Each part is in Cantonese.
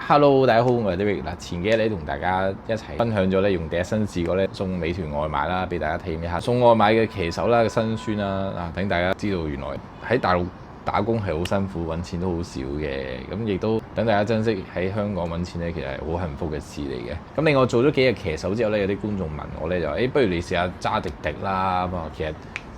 Hello，大家好，我係 David。嗱，前幾日咧同大家一齊分享咗咧用第一身試過咧送美團外賣啦，俾大家體驗一下送外賣嘅騎手啦嘅辛酸啦，等大家知道原來喺大陸打工係好辛苦，揾錢都好少嘅，咁亦都等大家珍惜喺香港揾錢咧，其實係好幸福嘅事嚟嘅。咁另外做咗幾日騎手之後咧，有啲觀眾問我咧就不如你試下揸滴滴啦。咁其實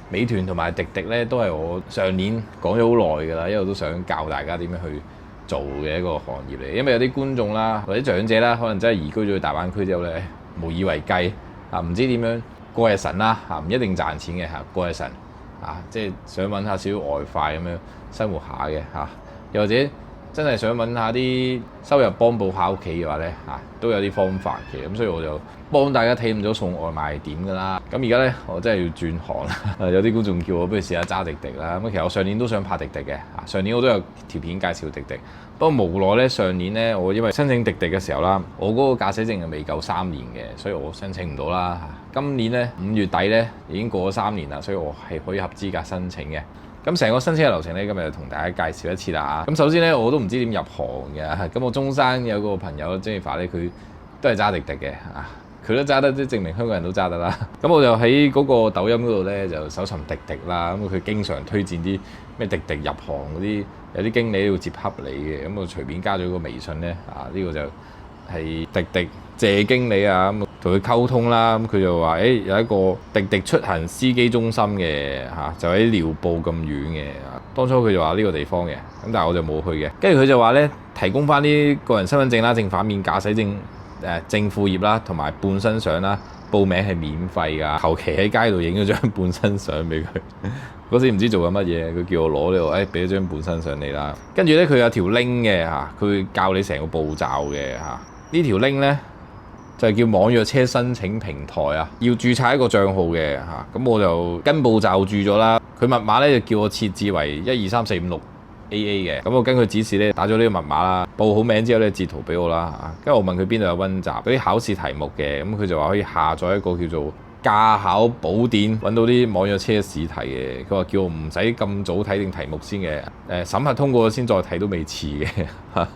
美團同埋滴滴咧都係我上年講咗好耐㗎啦，因為我都想教大家點樣去做嘅一個行業嚟，因為有啲觀眾啦或者長者啦，可能真係移居咗去大灣區之後咧，無以為繼啊，唔知點樣過日神啦嚇，唔一定賺錢嘅嚇，過日神啊，即係想揾下少少外快咁樣生活下嘅嚇，又或者真係想揾下啲收入幫補下屋企嘅話咧嚇，都有啲方法嘅，咁所以我就幫大家體驗咗送外賣點㗎啦。咁而家咧我真係要轉行啦，有啲觀眾叫我不如試下揸滴滴啦。咁其實我上年都想拍滴滴嘅，上年我都有條片介紹滴滴，不過無奈咧上年咧我因為申請滴滴嘅時候啦，我嗰個駕駛證係未夠3年嘅，所以我申請唔到啦。今年咧5月底咧已經過咗3年啦，所以我係可以合資格申請嘅。咁成個申請嘅流程咧，今日就同大家介紹一次啦。咁首先咧，我都唔知點入行嘅。咁我中山有個朋友 Jennifer 咧，佢都係揸滴滴嘅啊，佢都揸得，即證明香港人都揸得啦。咁我就喺嗰個抖音嗰度咧，就搜尋滴滴啦。咁佢經常推薦啲咩滴滴入行嗰啲，有啲經理要接洽你嘅。咁我隨便加咗個微信咧，呢個就係滴滴謝經理啊，咁同佢溝通啦。咁佢就話有一個滴滴出行司機中心嘅就喺寮步咁遠嘅。當初佢就話呢個地方嘅，咁但係我就冇去嘅。跟住佢就話咧，提供翻啲個人身份證啦、正反面駕駛證、正副頁啦，同埋半身相啦。報名係免費㗎，求其喺街度影咗張半身相俾佢。嗰時唔知做緊乜嘢，佢叫我攞呢個，俾咗張半身相你啦。跟住咧佢有條 link 嘅佢教你成個步驟嘅呢條 link 咧就係叫網約車申請平台啊，要註冊一個帳號嘅咁我就跟步驟註咗啦。佢密碼咧就叫我設置為1234566AA 嘅，咁我跟佢指示咧打咗呢個密碼啦，報好名之後咧截圖俾我啦。跟住我問佢邊度有溫習嗰啲考試題目嘅，咁佢就話可以下載一個叫做駕考寶典，揾到啲網約車試題嘅。佢話叫我唔使咁早睇定題目先嘅，審核通過先再睇都未遲嘅。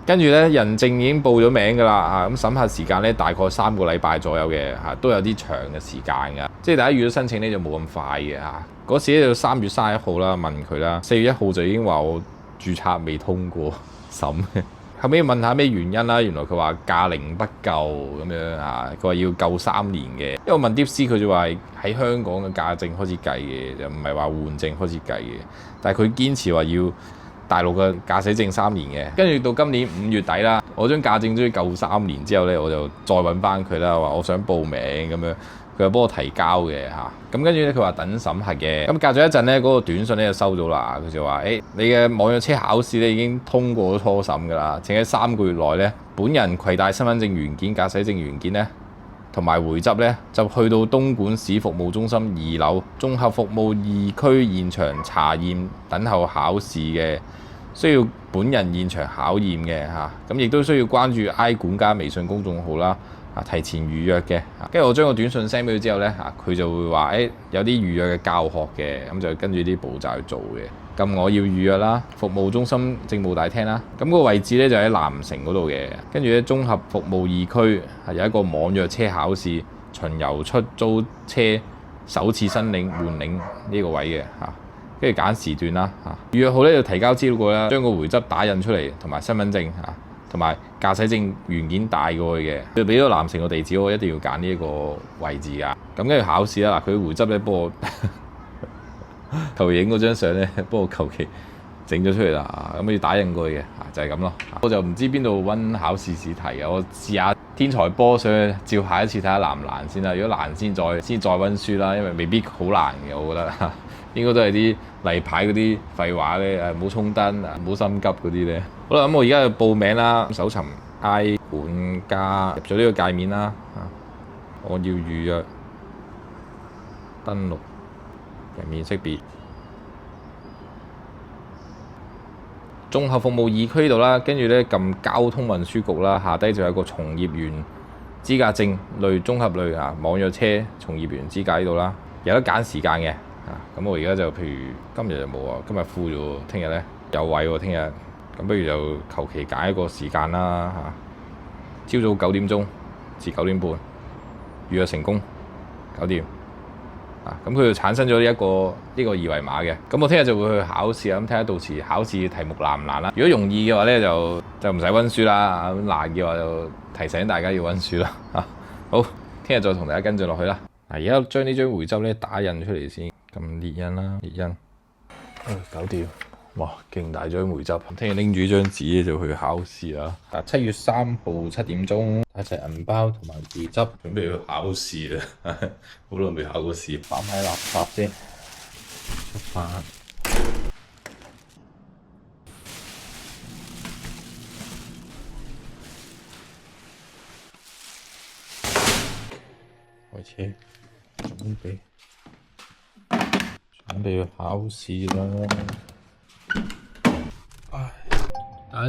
跟住咧人證已經報咗名㗎啦，咁審核時間咧大概3個禮拜左右嘅，都有啲長嘅時間㗎。即係大家預咗申請咧就冇咁快嘅。嗰時咧就3月31號啦，問佢啦，4月1號就已經話我註冊未通過審嘅。後尾問下咩原因啦，原來佢話駕齡不夠咁樣佢話要夠3年嘅。因為我問的士，佢就話喺香港嘅駕證開始計嘅，就唔係話換證開始計嘅。但係佢堅持話要大陸嘅駕駛證3年嘅。跟住到今年5月底啦，我張駕證終於夠3年之後咧，我就再揾翻佢啦，話我想報名咁樣。佢就幫我提交嘅咁跟住咧佢話等審核嘅。咁隔咗一陣咧，嗰個短信咧就收咗啦。佢就話你嘅網約車考試咧已經通過咗初審㗎啦，請喺3個月內咧，本人攜帶身份證原件、駕駛證原件咧，同埋回執咧，就去到東莞市服務中心2樓綜合服務2區現場查驗等候考試嘅，需要本人現場考驗嘅咁亦都需要關注 I 管家微信公眾號啦。提前預約嘅，跟住我將個短信 send 俾佢之後咧，佢就會話有啲預約嘅教學嘅，咁就跟住啲步驟去做嘅。咁我要預約啦，服務中心政務大廳啦，咁個位置咧就喺南城嗰度嘅。跟住咧綜合服務2區有一個網約車考試，巡遊出租車首次申領換領呢個位嘅跟住揀時段啦預約好咧就提交資料過啦，將個回執打印出嚟，同埋身份證同埋駕駛證原件帶過去嘅，佢俾咗南城個地址，我一定要揀呢一個位置㗎。咁跟住考試啦，佢回執咧幫我求影嗰張相咧，幫我求其整咗出嚟啦。咁要打印過去嘅，就係咁咯。我就唔知邊度溫考試試題嘅，我試下天才波上去照下一次睇下難唔難先啦。如果難先再溫書啦，因為未必好難嘅，我覺得應該都係啲例牌嗰啲廢話咧，唔好衝燈，唔好心急嗰啲咧。好啦，咁我而家就報名啦，搜尋 I 管家，入咗呢個界面啦。我要預約登錄人面識別綜合服務2區度啦，跟住咧撳交通運輸局啦，下低就有一個從業員資格證類綜合類網約車從業員資格呢度啦，有得揀時間嘅。咁我而家就譬如今日就冇啊，今日 full 咗，聽日咧有位喎，聽日。咁咁不如就求其揀一個時間啦嚇，朝早9點鐘至9點半，預約成功，搞掂。咁佢就產生咗呢個二維碼嘅。咁我聽日就會去考試啊，咁睇下到時考試題目難唔難啦。如果容易嘅話咧，就唔使溫書啦。咁難嘅話就提醒大家要溫書啦。好，聽日再同大家跟進落去啦。而家將呢張回執咧打印出嚟先，咁列印啦，列印，搞掂。哇，勁大張回執，聽日拎住張紙咧就去考試啦。7月3號7點鐘，帶齊銀包同埋回執，準備去考試啦。好耐未考過試，擺埋垃圾先。出發。開車，準備去考試啦。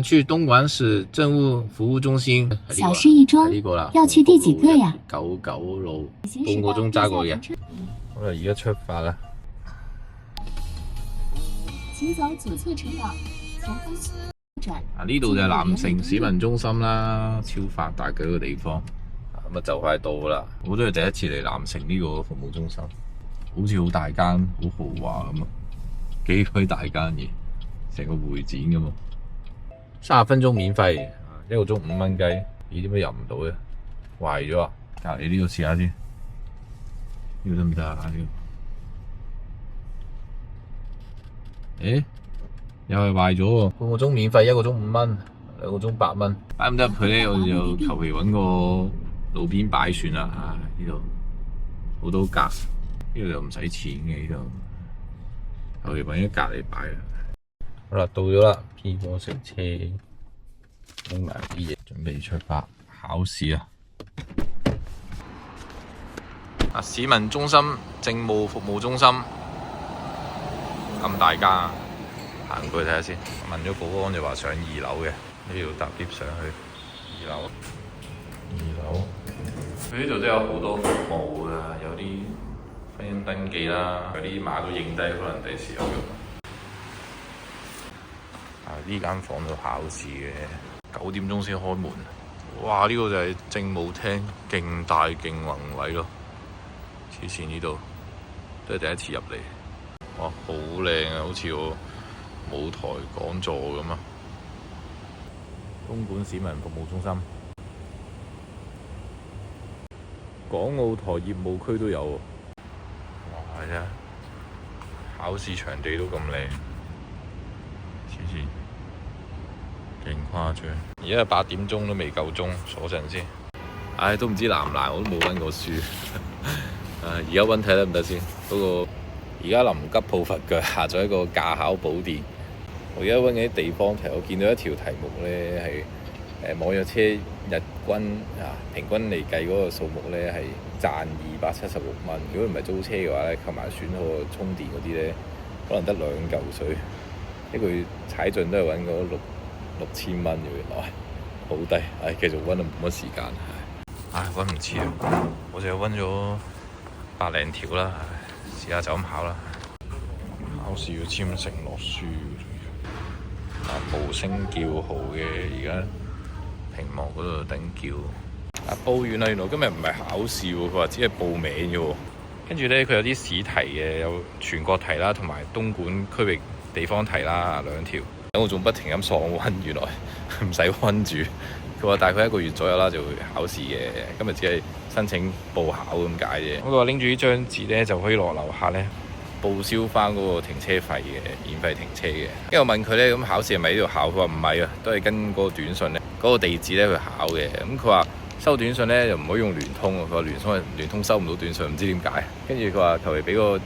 去東莞市政務服務中心。小事一桩，要去第幾個呀？99路，半個鐘揸過嘅。好啦，而家出發啦。請走左側車道，前方轉。呢度就係南城市民中心啦，超發達嘅一個地方。咁就快到啦。我都係第一次嚟南城呢個服務中心，好似好大間，好豪華咁啊，幾區大間嘢，成個會展咁啊。30分鐘免費，1個鐘5蚊雞。咦？點解入唔到嘅？壞咗啊！隔離呢個試下先，呢個得唔得啊？呢個，又係壞咗喎。半個鐘免費，1個鐘5蚊，2個鐘8蚊。擺唔得入去咧，我就求其揾個路邊擺算啦。呢度好多格，呢度又唔使錢嘅，呢度求其揾一格嚟擺啦。好啦，到咗啦 ，P 貨食車，拎埋啲嘢，準備出發考試啊！市民中心政務服務中心咁大間啊，行過去睇下先。問咗保安就話上2樓嘅，呢度搭 lift 上去2樓。佢呢度都有好多服務噶，有啲婚姻登記啦，有啲碼都影低，可能第時有用。呢間房度考試嘅，9點鐘先開門。哇！呢個就係政務廳，勁大勁宏偉咯。黐線，呢度都係第一次入嚟。哇，好靚啊，好似個舞台講座咁啊！東莞市民服務中心，港澳台業務區都有喎。哇！係啊，考試場地都咁靚，黐線。勁誇張，而家8點鐘都未夠鐘，坐陣先。都唔知難唔難，我都冇溫過書。而家溫睇得唔得先？不過而家臨急抱佛腳下咗一個駕考寶典。我而家溫緊啲地方題，我見到一條題目咧係網約車日均平均嚟計嗰個數目咧係賺276蚊。如果唔係租車嘅話咧，購埋選號充電嗰啲咧，可能得2嚿水。一個月踩盡都係揾嗰6000蚊嘅，原來好低。繼續溫都冇乜時間，溫唔切啊！我就溫咗100零條啦，試下就咁考啦。考試要簽承諾書，無聲叫號嘅，而家屏幕嗰度等叫。報完啦，原來今日唔係考試喎，佢話只係報名嘅喎。跟住咧，佢有啲試題嘅，有全國題啦，同埋東莞區域地方題啦，2條。我仲不停咁喪溫，原來唔使溫住。佢話大概1個月左右啦就會考試嘅，今日只係申請報考咁解啫。我話拎住呢張紙咧就可以落樓下咧報銷翻嗰個停車費嘅，免費停車嘅。跟住我問佢咧，咁考試係咪呢度考？佢話唔係啊，都係跟嗰個短信咧，嗰個地址咧去考嘅。咁佢話收短信咧又唔可以用聯通啊，佢話聯通收唔到短信，唔知點解。跟住佢話求其俾個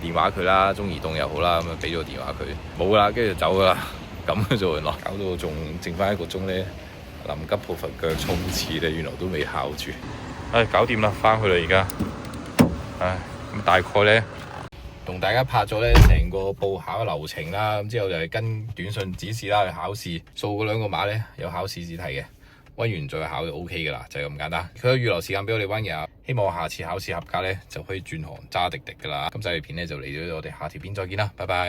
電話佢啦，中移動又好啦，咁啊俾咗個電話佢，冇啦，跟住就走噶啦。咁嘅啫，原來搞到仲剩翻1個鐘咧，臨急抱佛腳衝刺咧，原來都未考住。搞掂啦，翻去啦而家。咁大概咧同大家拍咗咧成個報考嘅流程啦，咁之後就係跟短信指示啦去考試，掃嗰2個碼咧有考試試題嘅，溫完再考就 OK 噶啦，就係咁簡單。佢有預留時間俾我哋溫嘅，希望我下次考試合格咧就可以轉行揸滴滴噶啦。咁呢條片咧就嚟咗，我哋下條片再見啦，拜拜。